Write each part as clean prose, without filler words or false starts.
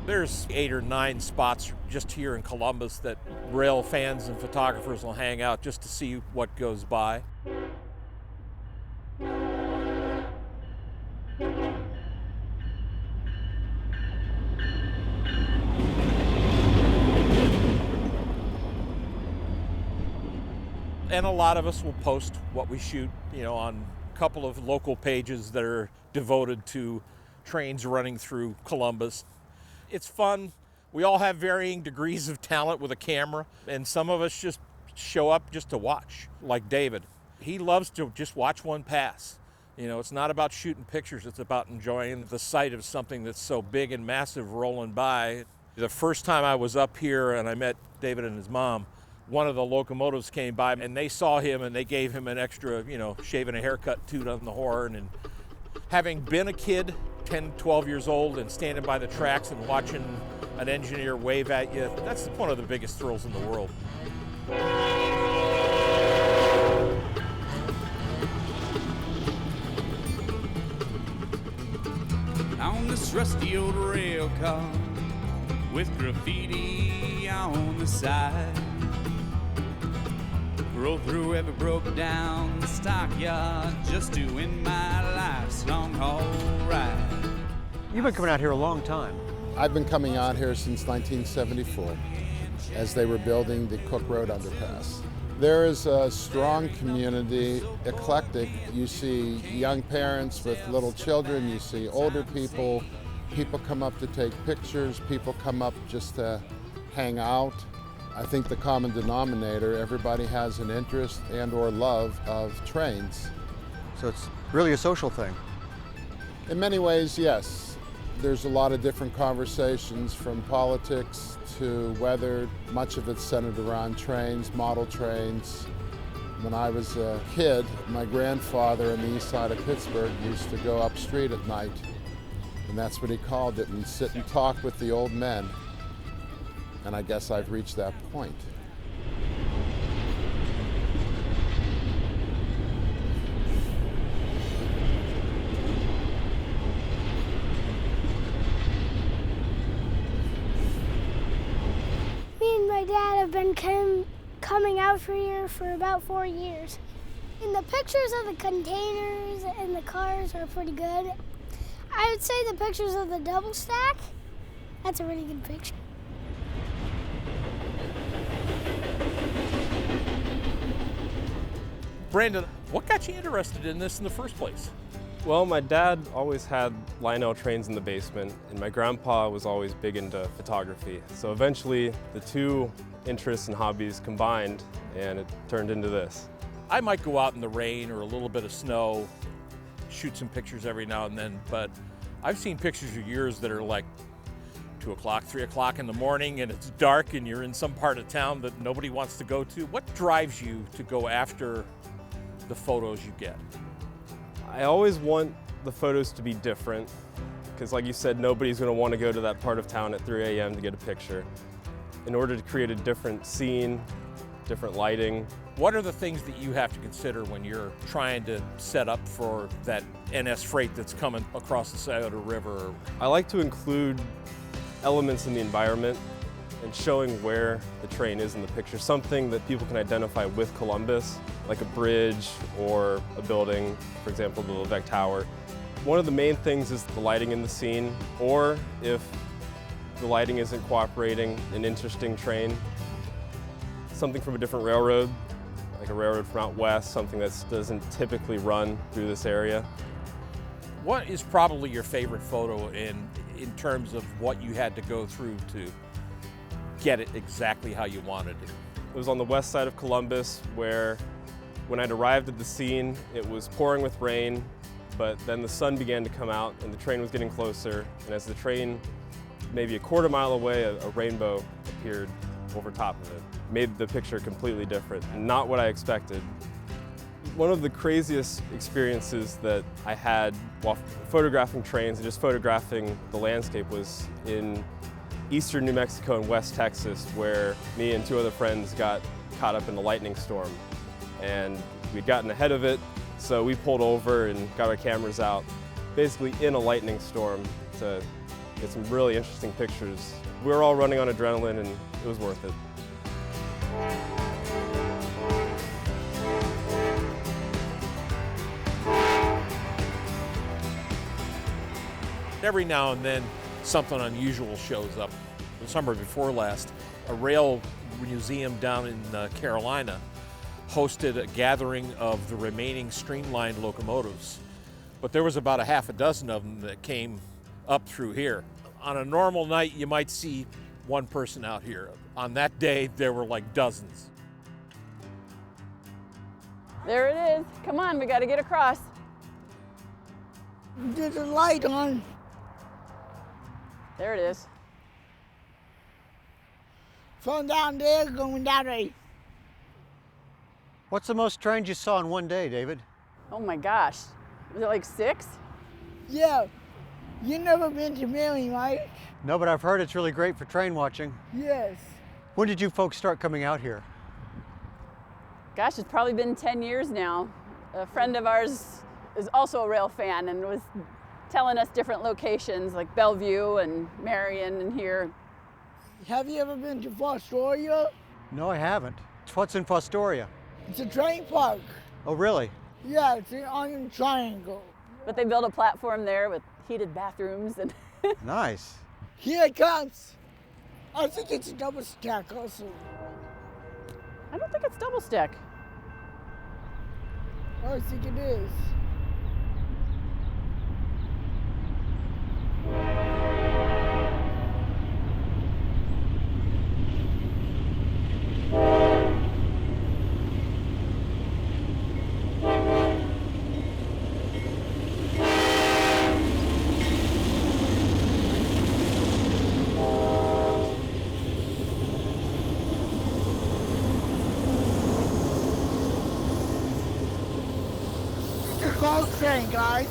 There's 8 or 9 spots just here in Columbus that rail fans and photographers will hang out just to see what goes by. And a lot of us will post what we shoot, on a couple of local pages that are devoted to trains running through Columbus. It's fun. We all have varying degrees of talent with a camera, and some of us just show up just to watch, like David. He loves to just watch one pass. It's not about shooting pictures, it's about enjoying the sight of something that's so big and massive rolling by. The first time I was up here and I met David and his mom, one of the locomotives came by and they saw him and they gave him an extra, shave and a haircut toot on the horn. And having been a kid, 10, 12 years old, and standing by the tracks and watching an engineer wave at you, that's one of the biggest thrills in the world. On this rusty old rail car with graffiti on the side, roll through every broke down stockyard just doing my life's long haul ride. You've been coming out here a long time. I've been coming out here since 1974 as they were building the Cook Road underpass. There is a strong community, eclectic. You see young parents with little children, you see older people. People come up to take pictures, people come up just to hang out. I think the common denominator, everybody has an interest and or love of trains. So it's really a social thing. In many ways, yes. There's a lot of different conversations from politics to weather. Much of it's centered around trains, model trains. When I was a kid, my grandfather on the east side of Pittsburgh used to go up street at night, and that's what he called it, and sit and talk with the old men. And I guess I've reached that point. Me and my dad have been coming out here for about 4 years. And the pictures of the containers and the cars are pretty good. I would say the pictures of the double stack, that's a really good picture. Brandon, what got you interested in this in the first place? Well, my dad always had Lionel trains in the basement, and my grandpa was always big into photography. So eventually, the two interests and hobbies combined, and it turned into this. I might go out in the rain or a little bit of snow, shoot some pictures every now and then, but I've seen pictures of yours that are like 2 o'clock, 3 o'clock in the morning, and it's dark and you're in some part of town that nobody wants to go to. What drives you to go after the photos you get? I always want the photos to be different, because like you said, nobody's going to want to go to that part of town at 3 a.m. to get a picture. In order to create a different scene, different lighting. What are the things that you have to consider when you're trying to set up for that NS freight that's coming across the Scioto River? I like to include elements in the environment and showing where the train is in the picture, something that people can identify with Columbus, like a bridge or a building, for example, the Levesque Tower. One of the main things is the lighting in the scene, or if the lighting isn't cooperating, an interesting train, something from a different railroad, like a railroad from out west, something that doesn't typically run through this area. What is probably your favorite photo in terms of what you had to go through to get it exactly how you wanted it? It was on the west side of Columbus, where when I'd arrived at the scene, it was pouring with rain, but then the sun began to come out and the train was getting closer, and as the train, maybe a quarter mile away, a rainbow appeared over top of it. Made the picture completely different, not what I expected. One of the craziest experiences that I had while photographing trains and just photographing the landscape was in eastern New Mexico and West Texas, where me and 2 other friends got caught up in a lightning storm. And we'd gotten ahead of it, so we pulled over and got our cameras out, basically in a lightning storm, to get some really interesting pictures. We were all running on adrenaline and it was worth it. Every now and then, something unusual shows up. The summer before last, a rail museum down in Carolina hosted a gathering of the remaining streamlined locomotives. But there was about a half a dozen of them that came up through here. On a normal night, you might see one person out here. On that day, there were like dozens. There it is. Come on, we got to get across. There's a light on. There it is. From down there going that way. What's the most trains you saw in one day, David? Oh my gosh. Was it like 6? Yeah. You never been to Marion, right? No, but I've heard it's really great for train watching. Yes. When did you folks start coming out here? Gosh, it's probably been 10 years now. A friend of ours is also a rail fan and was telling us different locations like Bellevue and Marion and here. Have you ever been to Fostoria? No, I haven't. What's in Fostoria? It's a train park. Oh, really? Yeah, it's an Iron Triangle. But they built a platform there with heated bathrooms and Nice. Here it comes. I think it's a double stack also. I don't think it's double stack. I think it is. It's a gold train, guys.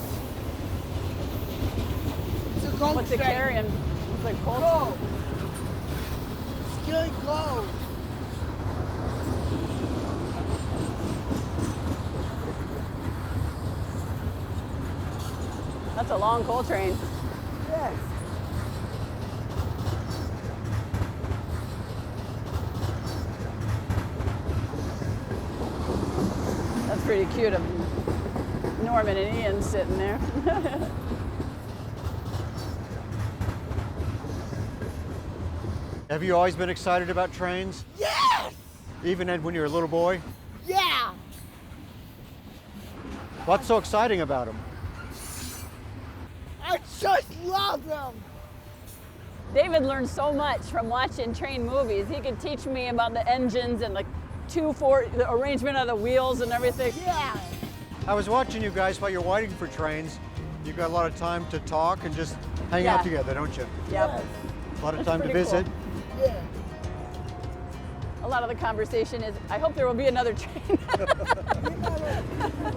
It's a gold What's it train. carrying? It's like coal. Gold. It's getting gold. That's a long coal train. Yes. That's pretty cute of Norman and Ian sitting there. Have you always been excited about trains? Yes! Even when you were a little boy? Yeah! What's so exciting about them? I just love them! David learned so much from watching train movies. He could teach me about the engines and like the arrangement of the wheels and everything. Yeah! I was watching you guys while you're waiting for trains. You've got a lot of time to talk and just hang Yeah. out together, don't you? Yep. A lot of That's time to pretty visit. cool. Yeah. A lot of the conversation is, I hope there will be another train. You know,